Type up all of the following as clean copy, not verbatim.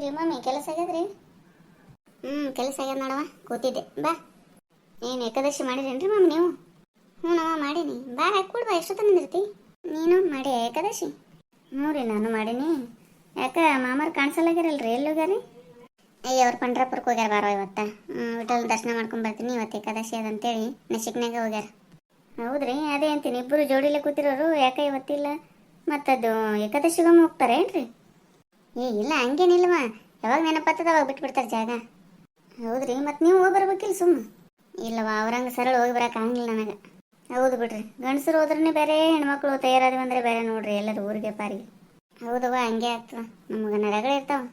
ರೀ ಮಮ್ಮಿ ಕೆಲಸ ಆಗ್ಯದ್ರಿ? ಕೆಲಸ ಆಗ್ಯದ ನೋಡವ, ಕೂತಿದ್ದೆ. ಬಾ. ಏನು ಏಕಾದಶಿ ಮಾಡಿರೇನ್ರಿ ಮಮ್ಮಿ ನೀವು? ಹ್ಞೂ ನವ ಮಾಡೀನಿ. ಬಾ ಹಾಕಿ ಬಾ, ಎಷ್ಟೊತ್ತ ನಿಂದಿರ್ತಿ? ನೀನು ಮಾಡಿ ಏಕಾದಶಿ? ಹ್ಞೂ ರೀ ನಾನು ಮಾಡೀನಿ. ಯಾಕೆ ಮಾಮಾರು ಕಾಣಿಸಲ್ಲಾಗಿರಲ್ರಿ, ಎಲ್ಲಿ ಹೋಗ್ಯಾರಿ? ಅಯ್ಯ ಅವ್ರು ಪಂಡ್ರಾಪುರಕ್ಕೆ ಹೋಗ್ಯಾರ ಬಾರೋ ಇವತ್ತ. ವಿಠಲ್ ದರ್ಶನ ಮಾಡ್ಕೊಂಡು ಬರ್ತೀನಿ, ಇವತ್ತು ಏಕಾದಶಿ ಅದಂತೇಳಿ ನಶಿಕ್ನಾಗ ಹೋಗ್ಯಾರ. ಹೌದ್ರಿ, ಅದೇ ಅಂತೀನಿ ಇಬ್ಬರು ಜೋಡಿಲೆ ಕೂತಿರೋರು, ಯಾಕೆ ಇವತ್ತಿಲ್ಲ? ಮತ್ತದು ಏಕಾದಶಿಗೊಮ್ಮೆ ಹೋಗ್ತಾರೆ ಏನ್ರಿ? ಇಲ್ಲ ಹಂಗೇನಿಲ್ವ, ಯಾವಾಗ ನೆನಪತ್ತದ ಅವಾಗ ಬಿಟ್ಬಿಡ್ತಾರೆ ಜಾಗ. ಹೌದ್ರಿ, ಮತ್ತು ನೀವು ಹೋಗಿ ಬರ್ಬೇಕಿಲ್ಲ ಸುಮ್ಮ? ಇಲ್ಲವ, ಅವ್ರಂಗೆ ಸರಳ ಹೋಗಿ ಬರಕ್ಕೆ ಆಗಂಗಿಲ್ಲ ನನಗೆ. ಹೌದು ಬಿಡ್ರಿ, ಗಂಡಸರು ಹೋದ್ರೇ ಬೇರೆ, ಹೆಣ್ಮಕ್ಳು ತಯಾರಾದ್ವಿ ಅಂದರೆ ಬೇರೆ ನೋಡ್ರಿ, ಎಲ್ಲರೂ ಊರಿಗೆ ಪಾರಿಗೆ. ಹೌದವ, ಹಂಗೆ ಆಗ್ತದ, ನಮಗೆ ನಡಗಳು ಇರ್ತಾವ.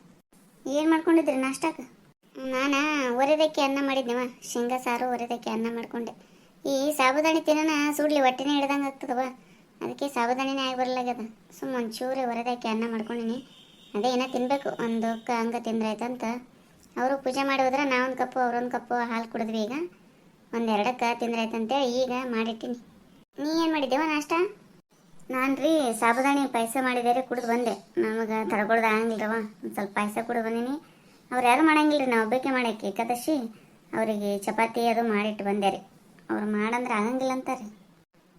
ಏನು ಮಾಡ್ಕೊಂಡಿದ್ರಿ ನಾಷ್ಟಕ್ಕೆ? ನಾನು ಒರೆದಕ್ಕೆ ಅನ್ನ ಮಾಡಿದ್ನವ, ಶೇಂಗಾ ಸಾರು ಒರೆದಕ್ಕೆ ಅನ್ನ ಮಾಡ್ಕೊಂಡೆ. ಈ ಸಾಬುದಾಣಿ ತಿನ್ನೋಣ ಸುಡ್ಲಿ ಹೊಟ್ಟೆನೇ ಹಿಡ್ದಂಗೆ ಆಗ್ತದವ, ಅದಕ್ಕೆ ಸಾಬುದಾಣಿನೇ ಆಗಿ ಬರಲಾಗ್ಯದ. ಸುಮ್ಮ ಒಂಚೂರು ಒರೆದಕ್ಕೆ ಅನ್ನ ಮಾಡ್ಕೊಂಡಿನಿ, ಅದೇ ಏನೋ ತಿನ್ನಬೇಕು, ಒಂದು ಹಂಗೆ ತಿಂದ್ರಾಯ್ತಂತ. ಅವರು ಪೂಜೆ ಮಾಡಿ ಹೋದ್ರೆ ನಾವೊಂದು ಕಪ್ಪು ಅವರೊಂದು ಕಪ್ಪು ಹಾಲು ಕುಡಿದ್ವಿ. ಈಗ ಒಂದೆರಡಕ್ಕೆ ತಿಂದ್ರಾಯ್ತಂತೇಳಿ ಈಗ ಮಾಡಿಟ್ಟಿನಿ. ನೀ ಏನು ಮಾಡಿದ್ದೇವ ನಾಷ್ಟ? ನಾನು ರೀ ಸಾಬುದಾಣಿ ಪಾಯಸ ಮಾಡಿದರೆ ಕುಡಿದು ಬಂದೆ. ನಮಗೆ ತಡ್ಕೊಳ್ದು ಆಗಂಗಿಲ್ಲರವ, ಒಂದು ಸ್ವಲ್ಪ ಪಾಯಸ ಕುಡಿದು ಬಂದೀನಿ. ಅವ್ರು ಯಾರು ಮಾಡಂಗಿಲ್ಲ ರೀ, ನಾವು ಒಬ್ಬಕ್ಕೆ ಮಾಡಕ್ಕೆ ಏಕಾದಶಿ. ಅವರಿಗೆ ಚಪಾತಿ ಅದು ಮಾಡಿಟ್ಟು ಬಂದೆ ರೀ. ಅವ್ರು ಮಾಡಂದ್ರೆ ಆಗಂಗಿಲ್ಲ ಅಂತಾರೆ.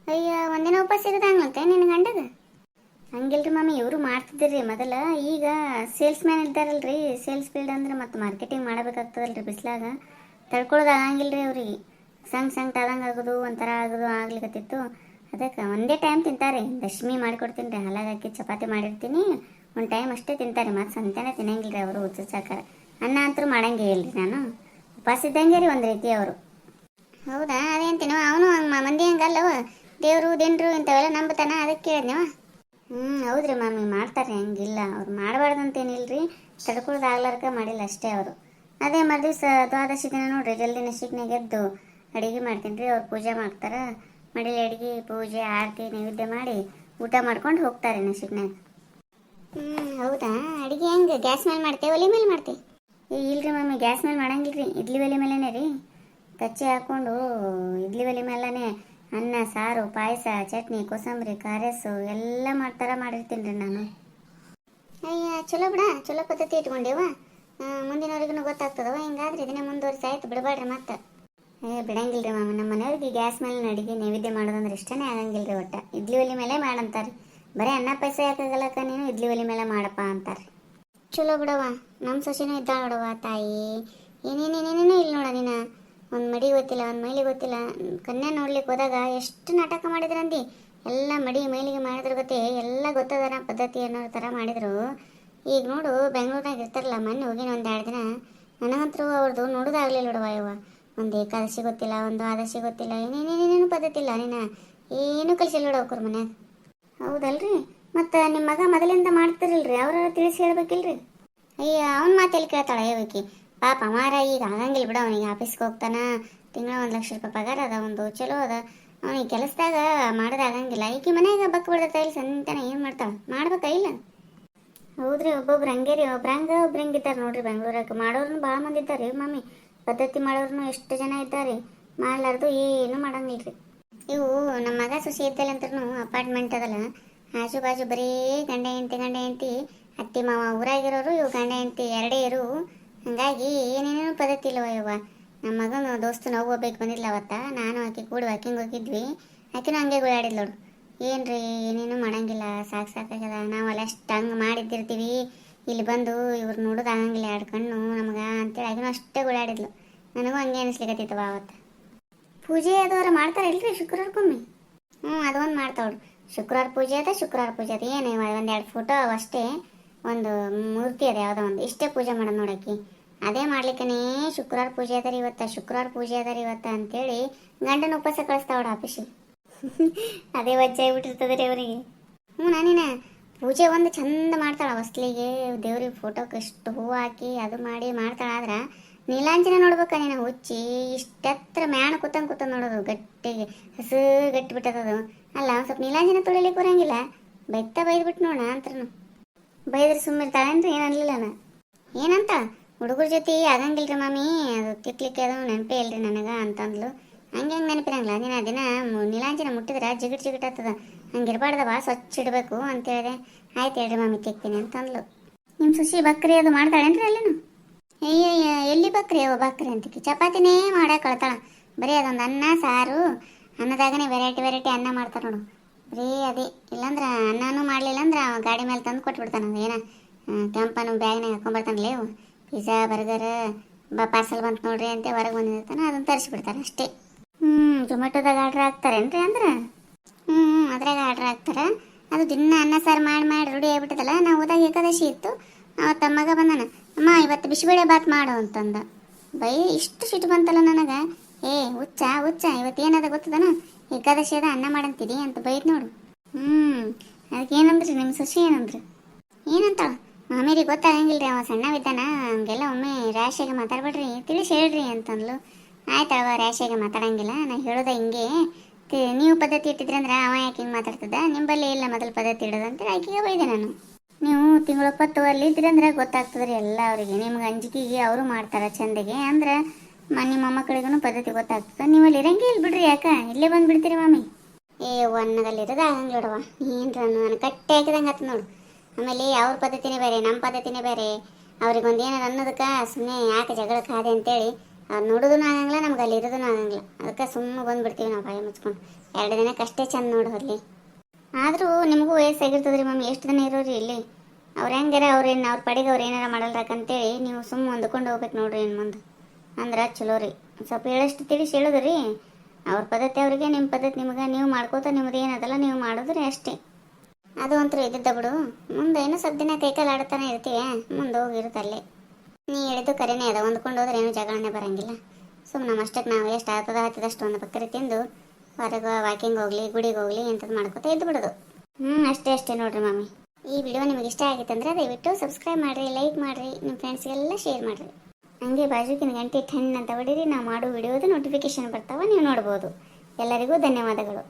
ಅಯ್ಯ, ಒಂದಿನ ಉಪವಾಸ ಇರೋದಂಗ್ಲಂತೆ ನಿನ್ನ ಗಂಡಗ? ಹಂಗಿಲ್ರಿ ಮಮ್ಮಿ, ಇವರು ಮಾಡ್ತಿದ್ದೀರಿ ಮೊದಲ. ಈಗ ಸೇಲ್ಸ್ ಮ್ಯಾನ್ ಇದ್ದಾರಲ್ರಿ, ಸೇಲ್ಸ್ ಫೀಲ್ಡ್ ಅಂದ್ರೆ ಮತ್ತು ಮಾರ್ಕೆಟಿಂಗ್ ಮಾಡಬೇಕಾಗ್ತದಲ್ರಿ ಬಿಸಿಲಾಗ. ತಡ್ಕೊಳ್ಳೋದು ಆಗಂಗಿಲ್ಲ ರೀ ಅವ್ರಿಗೆ. ಸಂಗ್ ಆದಂಗೆ ಆಗೋದು, ಒಂಥರ ಆಗೋದು ಆಗ್ಲಿಕತ್ತಿತ್ತು. ಅದಕ್ಕೆ ಒಂದೇ ಟೈಮ್ ತಿಂತಾರೆ. ದಶಮಿ ಮಾಡಿಕೊಡ್ತೀನಿ ರೀ, ಹಾಲಾಗ ಹಾಕಿ ಚಪಾತಿ ಮಾಡಿರ್ತೀನಿ, ಒಂದು ಟೈಮ್ ಅಷ್ಟೇ ತಿಂತಾರೆ. ಮತ್ತು ಸಂತೆನೇ ತಿನ್ನಂಗಿಲ್ಲ ರೀ ಅವರು, ಉಚ್ಚಾಕಾರ ಅನ್ನ ಅಂತೂ ಮಾಡಂಗೇ ಇಲ್ರಿ. ನಾನು ಉಪವಾಸ ಇದ್ದಂಗೆ ರೀ ಒಂದು ರೀತಿ ಅವರು. ಹೌದಾ, ಅದೇಂತೀನೋ ಅವನು ಹಂಗೆ ಮಂದಿ ಹಂಗಲ್ಲವ, ದೇವರು ದಿಂಡ್ರು ಇಂಥವೆಲ್ಲ ನಂಬತಾನ, ಅದಕ್ಕೆ ಕೇಳಿದ್ನವ. ಹೌದ್ರಿ ಮಮ್ಮಿ, ಮಾಡ್ತಾರೆ, ಹಂಗಿಲ್ಲ ಅವ್ರು ಮಾಡಬಾರ್ದಂತೇನಿಲ್ರಿ, ತಡ್ಕೊಳ್ದು ಆಗ್ಲಾರ್ಕ ಮಾಡಿಲ್ಲ ಅಷ್ಟೇ ಅವರು. ಅದೇ ಮರುದಿವ್ಸ ದ್ವಾದಶಿ ದಿನ ನೋಡ್ರಿ, ಜಲ್ದಿ ನಶಿಕ್ನಾಗ ಎದ್ದು ಅಡುಗೆ ಮಾಡ್ತೀನಿ ರೀ. ಅವ್ರು ಪೂಜೆ ಮಾಡ್ತಾರೆ, ಮಡೀಲಿ ಅಡುಗೆ ಪೂಜೆ ಆರತಿ ನೈವೇದ್ಯ ಮಾಡಿ ಊಟ ಮಾಡ್ಕೊಂಡು ಹೋಗ್ತಾರೆ ನಶಿಕ್ನಾಗ. ಹೌದಾ, ಅಡುಗೆ ಹೆಂಗೆ ಗ್ಯಾಸ್ ಮೇಲೆ ಮಾಡ್ತೇವೆ ಒಲೆ ಮೇಲೆ ಮಾಡ್ತೇವೆ? ಇಲ್ರಿ ಮಮ್ಮಿ, ಗ್ಯಾಸ್ ಮೇಲೆ ಮಾಡಂಗಿಲ್ಲ ರೀ, ಇಡ್ಲಿ ಒಲೆ ಮೇಲೇ ರೀ. ಕಚ್ಚೆ ಹಾಕ್ಕೊಂಡು ಇಡ್ಲಿ ಒಲೆ ಮೇಲೇ ಅನ್ನ ಸಾರು ಪಾಯಸ ಚಟ್ನಿ ಕೋಸಂಬರಿ ಕಾರ್ಯಸ್ಸು ಎಲ್ಲ ಮಾಡಿರ್ತೀನಿ ರೀ ನಾನು. ಅಯ್ಯ ಚಲೋ ಬಿಡ, ಚಲೋ ಪದ್ಧತಿ ಇಟ್ಕೊಂಡೇವ. ಮುಂದಿನವ್ರಿಗೂ ಗೊತ್ತಾಗ್ತದವ, ಹಿಂಗಾದ್ರೆ ಇದನ್ನೇ ಮುಂದುವರಿಸಿ ಆಯ್ತು, ಬಿಡಬೇಡ್ರಿ ಮತ್ತೆ. ಬಿಡಂಗಿಲ್ಲ ರೀ ಮಾಮ, ನಮ್ಮ ಮನೆಯವ್ರಿಗೆ ಗ್ಯಾಸ್ ಮೇಲೆ ಅಡುಗೆ ನೈವೇದ್ಯ ಮಾಡೋದಂದ್ರೆ ಇಷ್ಟನೇ ಆಗಂಗಿಲ್ಲ ರೀ. ಒಟ್ಟು ಇಡ್ಲಿ ಒಲೆ ಮೇಲೆ ಮಾಡಂತಾರೆ. ಬರೀ ಅನ್ನ ಪಾಯಸ ಯಾಕಾಗಲ್ಲಕ್ಕ ನೀನು, ಇಡ್ಲಿ ಒಲೆ ಮೇಲೆ ಮಾಡಪ್ಪ ಅಂತಾರೆ. ಚಲೋ ಬಿಡವ, ನಮ್ಮ ಸೊಸೆನೂ ಇದ್ದ ನೋಡವ ತಾಯಿ. ಏನೇನೇನೇನೇನೋ ಇಲ್ಲ ನೋಡ ನೀನು, ಒಂದು ಮಡಿ ಗೊತ್ತಿಲ್ಲ, ಒಂದು ಮೈಲಿ ಗೊತ್ತಿಲ್ಲ. ಕನ್ಯಾ ನೋಡ್ಲಿಕ್ಕೆ ಹೋದಾಗ ಎಷ್ಟು ನಾಟಕ ಮಾಡಿದ್ರಂದು, ಎಲ್ಲ ಮಡಿ ಮೈಲಿಗೆ ಮಾಡಿದ್ರ ಗೊತ್ತೇ, ಎಲ್ಲ ಗೊತ್ತದನ ಪದ್ಧತಿ ಅನ್ನೋ ಥರ ಮಾಡಿದರು. ಈಗ ನೋಡು ಬೆಂಗಳೂರಾಗ ಇರ್ತಾರಲ್ಲ, ಮೊನ್ನೆ ಹೋಗಿನ ಒಂದು 2 ದಿನ, ನನಗಂತರೂ ಅವ್ರದ್ದು ನೋಡೋದಾಗಲಿಲ್ಲ ನೋಡುವ. ಯವ್ವ, ಒಂದು ಏಕಾದಶಿ ಗೊತ್ತಿಲ್ಲ, ಒಂದು ದ್ವಾದಶಿ ಗೊತ್ತಿಲ್ಲ, ಏನೇನೇನೇನು ಪದ್ಧತಿ ಇಲ್ಲ. ನೀನು ಏನೂ ಕಲಿಸಿಲ್ಲ ನೋಡೋಕ್ರ ಮನ್ಯಾಗ. ಹೌದಲ್ರಿ, ಮತ್ತು ನಿಮ್ಮ ಮಗ ಮೊದಲಿಂದ ಮಾಡ್ತಿರಲ್ರಿ, ಅವ್ರ ತಿಳಿಸಿ ಹೇಳ್ಬೇಕಿಲ್ರಿ. ಅಯ್ಯ, ಅವನ ಮಾತೆಲ್ಲಿ ಕೇಳ್ತಾಳೆ ಹೇಳ್ಬೇಕಿ, ಪಾಪ ಅಮಾರ ಈಗ ಆಗಂಗಿಲ್ಲ ಬಿಡ. ಅವನಿಗೆ ಆಫೀಸ್ಗೆ ಹೋಗ್ತಾನೆ, ತಿಂಗಳ 1 ಲಕ್ಷ ರೂಪಾಯಿ ಪಗಾರ ಅದ, ಒಂದು ಚಲೋ ಅದ. ಅವನಿಗೆ ಕೆಲಸದಾಗ ಮಾಡೋದಾಗಂಗಿಲ್ಲ. ಈಕೆ ಮನೆಯಾಗ ಬಕ್ ಬಿಡ್ದತ್ತ ಇಲ್ಲಿ ಸಂತಾನೆ ಏನು ಮಾಡ್ತಾಳೆ, ಮಾಡ್ಬೇಕಾ ಇಲ್ಲ? ಹೌದ್ರಿ, ಒಬ್ಬೊಬ್ರು ಹಂಗೆ ರೀ, ಒಬ್ರು ಹಂಗೆ ಒಬ್ರು ಹಿಂಗಿದ್ದಾರೆ ನೋಡ್ರಿ. ಬೆಂಗಳೂರಾಗ ಮಾಡೋರ್ನು ಭಾಳ ಮಂದಿ ಇದ್ದಾರೆ ರೀ ಮಮ್ಮಿ, ಪದ್ಧತಿ ಮಾಡೋರ್ನು ಎಷ್ಟು ಜನ ಇದ್ದಾರೆ, ಮಾಡ್ಲಾರ್ದು ಏನು ಮಾಡಂಗಿಲ್ಲ ರೀ. ಇವು ನಮ್ಮ ಮಗ ಸೊಸೆ ಇದ್ದಲ್ಲಂದ್ರೂ ಅಪಾರ್ಟ್ಮೆಂಟ್ ಅದಲ್ಲ, ಆಜು ಬಾಜು ಬರೀ ಗಂಡ ಹೆಂಡತಿ ಅತ್ತಿ ಮಾವ ಊರಾಗಿರೋರು, ಇವು ಗಂಡ ಹೆಂಡತಿ ಎರಡೇ ಇರು. ಹಾಗಾಗಿ ಏನೇನೇನು ಪದ್ಧತಿ ಇಲ್ಲವ ಯವ್ವ. ನಮ್ಮ ಮಗನ ದೋಸ್ತು ನಾವು ಹೋಗ್ಬೇಕು ಬಂದಿಲ್ಲ ಅವತ್ತ, ನಾನು ಆಕೆ ಕೂಡ ವಾಕಿಂಗ್ ಹೋಗಿದ್ವಿ. ಆಕೆನೂ ಹಂಗೆ ಗುಳಾಡಿದ್ ನೋಡು, ಏನ್ರಿ ಏನೇನು ಮಾಡಂಗಿಲ್ಲ, ಸಾಕಾಗ್ಯದ, ನಾವು ಅಷ್ಟು ಹಂಗೆ ಮಾಡಿದ್ದಿರ್ತೀವಿ, ಇಲ್ಲಿ ಬಂದು ಇವ್ರು ನೋಡೋದು ಆಗಂಗಿಲ್ಲ 2 ಕಣ್ಣು ನಮ್ಗೆ ಅಂತೇಳಿ ಆಕೆನೂ ಅಷ್ಟೇ ಗುಳಾಡಿದ್ಲು. ನನಗೂ ಹಂಗೆ ಅನಿಸ್ಲಿಕ್ಕತ್ತಿತ್ತವ ಅವತ್ತು. ಪೂಜೆ ಅದವ್ರು ಮಾಡ್ತಾರೆ ಇಲ್ರಿ ಶುಕ್ರವಾರಕ್ಕೊಮ್ಮೆ? ಅದೊಂದು ಮಾಡ್ತಾವ್ರು, ಶುಕ್ರವಾರ ಪೂಜೆ ಅದ ಏನು 1-2 ಫೋಟೋ ಅವಷ್ಟೇ, ಒಂದು ಮೂರ್ತಿ ಅದ ಯಾವುದೋ ಒಂದು, ಇಷ್ಟೇ ಪೂಜೆ ಮಾಡೋದು ನೋಡೋಕೆ. ಅದೇ ಮಾಡ್ಲಿಕ್ಕೇ ಶುಕ್ರವಾರ ಪೂಜೆ ಅದಾರ ಇವತ್ತ ಅಂತೇಳಿ ಗಂಡನ ಉಪವಾಸ ಕಳಿಸ್ತಾವಡ ಆಫೀಸಿಗೆ. ಅದೇ ವಜ್ಜೆ ಆಗಿಬಿಟ್ಟಿರ್ತದೆ ರೀ ಅವರಿಗೆ. ನಾನಿನ ಪೂಜೆ ಒಂದು ಚಂದ ಮಾಡ್ತಾಳೆ, ಹೊಸ್ಲಿಗೆ ದೇವ್ರಿಗೆ ಫೋಟೋಕ್ಕೆ ಎಷ್ಟು ಹೂವು ಹಾಕಿ ಅದು ಮಾಡಿ ಮಾಡ್ತಾಳೆ. ಆದ್ರೆ ನೀಲಾಂಜನ ನೋಡ್ಬೇಕ ನೀನು, ಹುಚ್ಚಿ ಇಷ್ಟತ್ರ ಮ್ಯಾಣ ಕೂತಂದು ನೋಡೋದು, ಗಟ್ಟಿಗೆ ಹಸು ಗಟ್ಟಿ ಬಿಟ್ಟದದು. ಅಲ್ಲ ಒಂದು ಸ್ವಲ್ಪ ನೀಲಾಂಜನ ತೊಳಿಲಿಕ್ಕೆ ಬರಂಗಿಲ್ಲ, ಬೈದ್ಬಿಟ್ಟು ನೋಡ ಅಂತನು. ಬೈದ್ರೆ ಸುಮ್ಮಿರ್ತಾಳೇನ್ರಿ, ಏನು ಅನ್ಲಿಲ್ಲ ನಾ. ಏನಂತ ಹುಡುಗರ ಜೊತೆ ಆಗಂಗಿಲ್ರಿ ಮಮ್ಮಿ, ಅದು ತಿಕ್ಲಿಕ್ಕೆ ಅದು ನೆನಪೇ ಇಲ್ರಿ ನನಗೆ ಅಂತಂದ್ಲು. ಹಂಗೆ ನೆನಪಿರಂಗಿಲ್ಲ, ದಿನ ನೀಲಾಂಜನ ಮುಟ್ಟಿದ್ರೆ ಜಿಗಿಟ್ ಆಗ್ತದ, ಹಂಗಿರ್ಬಾರ್ದವ, ಸ್ವಚ್ಛ ಇಡಬೇಕು ಅಂತ ಹೇಳಿದೆ. ಆಯ್ತು ಹೇಳ್ರಿ ಮಮ್ಮಿ ತಿಕ್ತೀನಿ ಅಂತಂದ್ಲು. ನಿಮ್ಮ ಸುಶಿ ಬಕ್ರಿ ಅದು ಮಾಡ್ತಾಳೇನ್ರಿ ಅಲ್ಲಿನು? ಅಯ್ಯಯ್ಯ, ಎಲ್ಲಿ ಬಕ್ರಿ ಅವ ಬಕ್ರಿ ಅಂತಿಕ್ಕಿ ಚಪಾತಿನೇ ಮಾಡಕ್ಕೆ ಕಳ್ತಾಳ. ಬರೀ ಅದೊಂದು ಅನ್ನ ಸಾರು, ಅನ್ನದಾಗನೇ ವೆರೈಟಿ ವೆರೈಟಿ ಅನ್ನ ಮಾಡ್ತಾರೆ ನೋಡು. ಬರೀ ಅದೇ, ಇಲ್ಲಾಂದ್ರೆ ಅನ್ನನೂ ಮಾಡಲಿಲ್ಲ ಅಂದ್ರೆ ಅವ ಗಾಡಿ ಮೇಲೆ ತಂದು ಕೊಟ್ಬಿಡ್ತಾನೆ. ಏನ ಕೆಂಪನು ಬ್ಯಾಗ್ನಾಗ ಹಾಕೊಂಬರ್ತಾನಲ್ಲೇ ಅವು ಪಿಜ್ಜಾ ಬರ್ಗರ್ ಪಾರ್ಸಲ್ ಬಂತು ನೋಡ್ರಿ ಅಂತ ಹೊರಗೆ ಬಂದಿರ್ತಾನೆ, ಅದನ್ನು ತರಿಸ್ಬಿಡ್ತಾರೆ ಅಷ್ಟೇ. ಜೊಮ್ಯಾಟೊದಾಗ ಆರ್ಡ್ರ್ ಹಾಕ್ತಾರೇನ್ರಿ ಅಂದ್ರೆ? ಅದ್ರಾಗ ಆರ್ಡ್ರ್ ಹಾಕ್ತಾರೆ. ಅದು ದಿನ ಅನ್ನ ಸಾರು ಮಾಡಿ ಮಾಡಿ ರೂಢಿ ಆಗಿಬಿಟ್ಟದಲ್ಲ. ನಾವು ಹೋದಾಗ ಏಕಾದಶಿ ಇತ್ತು, ಅವತ್ತು ಮಗ ಬಂದಾನ, ಅಮ್ಮ ಇವತ್ತು ಬಿಸಿಬೇಳೆ ಬಾತ್ ಮಾಡು ಅಂತಂದ. ಬೈ ಇಷ್ಟು ಸಿಟ್ಟು ಬಂತಲ್ಲ ನನಗೆ. ಏ ಹುಚ್ಚ ಹುಚ್ಚ, ಇವತ್ತು ಏನದ ಗೊತ್ತದನ, ಏಕಾದಶಿ ಅದ ಅನ್ನ ಮಾಡಂತೀರಿ ಅಂತ ಬೈದ್ ನೋಡು. ಅದಕ್ಕೆ ಏನಂದ್ರಿ ನಿಮ್ಮ ಸೊಸಿ? ಏನಂತಾಳ ಮಾಮೇರಿ ಗೊತ್ತಾಗಂಗಿಲ್ಲ ರೀ, ಅವ ಸಣ್ಣವಿದ್ದಾನ, ಹಂಗೆಲ್ಲ ಒಮ್ಮೆ ರ್ಯಾಶಾಗಿ ಮಾತಾಡ್ಬೇಡ್ರಿ, ತಿಳಿಸಿ ಹೇಳ್ರಿ ಅಂತಂದ್ಲು. ಆಯ್ತವ ರ್ಯಾಶಾಗಿ ಮಾತಾಡಂಗಿಲ್ಲ, ನಾ ಹೇಳೋದ ಹಿಂಗೆ, ನೀವು ಪದ್ಧತಿ ಇಟ್ಟಿದ್ರಿ ಅಂದ್ರೆ ಅವ ಯಾಕೆ ಹಿಂಗೆ ಮಾತಾಡ್ತದ, ನಿಂಬಲ್ಲಿ ಇಲ್ಲ ಮೊದಲು ಪದ್ಧತಿ ಇಡೋದಂತೇಳಿ ಆಕೆಗೆ ಬೈದೆ ನಾನು. ನೀವು ತಿಂಗಳೊಪ್ಪತ್ತು ಅಲ್ಲಿ ಇದ್ರಿ ಅಂದ್ರೆ ಗೊತ್ತಾಗ್ತದ್ರಿ ಎಲ್ಲ ಅವರಿಗೆ. ನಿಮ್ಗೆ ಅಂಜಿಕೆಗೆ ಅವರು ಮಾಡ್ತಾರೆ ಚಂದಗೆ ಅಂದ್ರೆ ನಿಮ್ಮ ಮಕ್ಕಳಿಗೂ ಪದ್ಧತಿ ಗೊತ್ತಾಗ್ತದೆ. ನೀವು ಅಲ್ಲಿ ಇರಂಗೆ ಇಲ್ಲಿ ಬಿಡ್ರಿ, ಯಾಕ ಇಲ್ಲೇ ಬಂದು ಬಿಡ್ತೀರಿ ಮಾಮಿ? ಏ ಅನ್ನದಲ್ಲಿ ಇರೋದ ಹಂಗೆ ನೋಡವ, ಏನ್ರ ನಾನು ಕಟ್ಟೆ ಹಾಕಿದಂಗೆ ಆಯ್ತು ನೋಡು. ಆಮೇಲೆ ಅವ್ರ ಪದ್ಧತಿನೇ ಬೇರೆ, ನಮ್ಮ ಪದ್ಧತಿನೇ ಬೇರೆ. ಅವ್ರಿಗೊಂದು ಏನಾರು ಅನ್ನೋದಕ್ಕೆ ಸುಮ್ಮನೆ ಯಾಕೆ ಜಗಳಕ್ಕೆ ಹಾದೆ ಅಂತೇಳಿ ಅವ್ರು ನೋಡೋದೂ ಆಗಂಗಿಲ್ಲ, ನಮ್ಗೆ ಅಲ್ಲಿ ಇರೋದೂ ಆಗಂಗಿಲ್ಲ. ಅದಕ್ಕೆ ಸುಮ್ಮನೆ ಬಂದುಬಿಡ್ತೀವಿ ನಾವು ಬಾಯಿ ಮುಚ್ಕೊಂಡು. 2 ದಿನಕ್ಕಷ್ಟೇ ಚಂದ ನೋಡು ಅಲ್ಲಿ. ಆದರೂ ನಿಮಗೂ ವಯಸ್ಸಾಗಿರ್ತದ್ರಿ ಮಮ್ಮಿ, ಎಷ್ಟು ದಿನ ಇರೋರಿ ಇಲ್ಲಿ? ಅವ್ರು ಹೆಂಗಾರ ಅವ್ರೇನು ಅವ್ರ ಪಡೆಗೆ ಅವ್ರು ಏನಾರ ಮಾಡಲ್ರಾಕಂತೇಳಿ ನೀವು ಸುಮ್ಮನೆ ಹೊಂದ್ಕೊಂಡು ಹೋಗ್ಬೇಕು ನೋಡ್ರಿ ಇನ್ನು ಮುಂದೆ. ಅಂದ್ರೆ ಚಲೋ ರೀ, ಸ್ವಲ್ಪ ಹೇಳಷ್ಟು ತಿಳಿಸಿ ಹೇಳೋದು ರೀ. ಅವ್ರ ಪದ್ಧತಿ ಅವರಿಗೆ, ನಿಮ್ಮ ಪದ್ಧತಿ ನಿಮ್ಗೆ, ನೀವು ಮಾಡ್ಕೋತ ನಿಮ್ಮದು ಏನದಲ್ಲ ನೀವು ಮಾಡೋದ್ರಿ ಅಷ್ಟೇ. ಅದು ಅಂತೂ ಇದ್ದಿದ್ದ ಬಿಡು. ಮುಂದೆ ಏನೋ ಸ್ವಲ್ಪ ದಿನ ಕೈಕಾಲು ಆಡ್ತಾನೆ ಇರ್ತೀವಿ, ಮುಂದೆ ಹೋಗಿರುತ್ತಲ್ಲೇ. ನೀ ಹೇಳಿದ್ದು ಕರೆನೇ ಅದ, ಹೊಂದ್ಕೊಂಡು ಹೋದ್ರೆ ಏನೂ ಜಗಳನೇ ಬರೋಂಗಿಲ್ಲ. ಸುಮ್ಮನೆ ನಮ್ಮಷ್ಟಕ್ಕೆ ನಾವು ಎಷ್ಟು ಹತ್ತದಷ್ಟು ಒಂದು ಬಕ್ಕರಿ ತಿಂದು ಹೊರಗೆ ವಾಕಿಂಗ್ ಹೋಗಲಿ, ಗುಡಿಗೆ ಹೋಗಲಿ ಎಂಥದ್ದು ಮಾಡ್ಕೊತ ಇದ್ದು ಬಿಡೋದು. ಅಷ್ಟೇ ನೋಡ್ರಿ ಮಮ್ಮಿ. ಈ ವಿಡಿಯೋ ನಿಮಗೆ ಇಷ್ಟ ಆಗಿತ್ತಂದ್ರೆ ದಯವಿಟ್ಟು ಸಬ್ಸ್ಕ್ರೈಬ್ ಮಾಡಿರಿ, ಲೈಕ್ ಮಾಡಿರಿ, ನಿಮ್ಮ ಫ್ರೆಂಡ್ಸ್ಗೆಲ್ಲ ಶೇರ್ ಮಾಡಿರಿ. ಹಂಗೆ ಬಾಜುಕಿನ ಗಂಟೆ 10 ಅಂತ ಹೊಡೀರಿ, ನಾವು ಮಾಡೋ ವಿಡಿಯೋದು ನೋಟಿಫಿಕೇಶನ್ ಬರ್ತಾವೆ, ನೀವು ನೋಡ್ಬೋದು. ಎಲ್ಲರಿಗೂ ಧನ್ಯವಾದಗಳು.